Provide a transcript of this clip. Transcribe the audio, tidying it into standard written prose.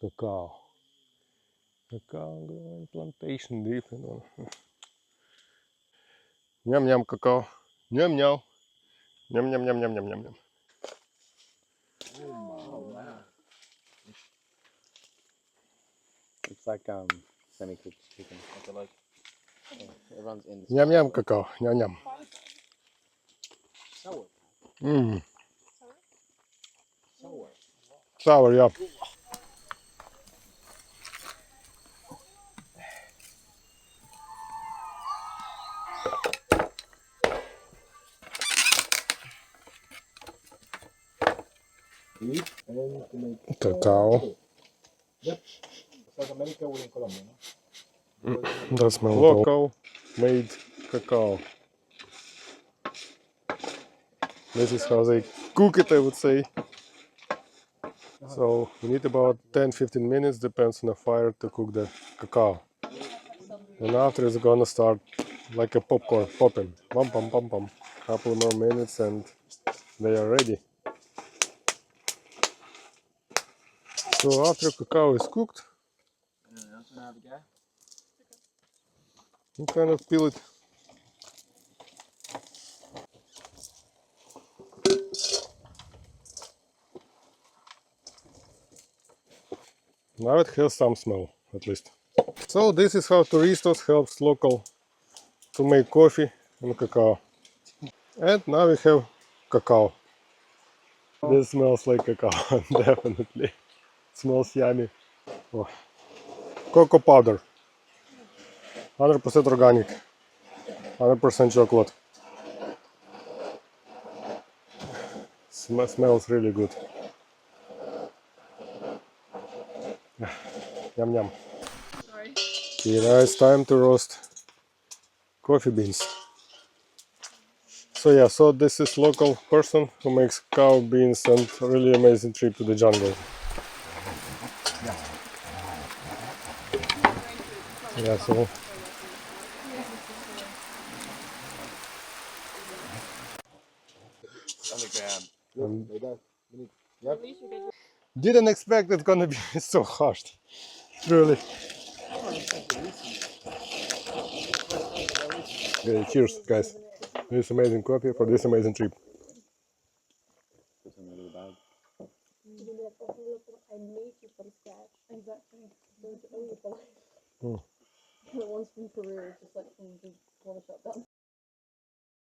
Cacao. Cacao growing plantation, different one. Ням ням какао. Ням ням. Ням ням ням ням ням ням ням. Oh wow. It's like semi-cooked chicken. Like It runs in. Ням ням какао. Ням ням. sour. Mmm. Sour. Sour, yeah. And to make Cacao. Yep. South America with in Colombia, no? That's my local made cacao. This is how they cook it, I would say. So we need about 10-15 minutes, depends on the fire, to cook the cacao. And after it's gonna start like a popcorn popping. Pum pum pum pum. Couple more minutes and they are ready. So after cacao is cooked, you kind of peel it. Now it has some smell, at least. So this is how Turistos helps local to make coffee and cacao. And now we have cacao. This smells like cacao, definitely. It smells yummy. Oh. Cocoa powder, 100% organic, 100% chocolate. Smells really good. Yum yum. Sorry. Okay, now it's time to roast coffee beans. So yeah, so this is local person who makes cow beans and really amazing trip to the jungle. Yeah, so didn't expect it's gonna be so harsh. Really. Okay, cheers, guys. This amazing coffee for this amazing trip. Put some in the bag. Exactly. The ones from Peru, just like from the water shop down.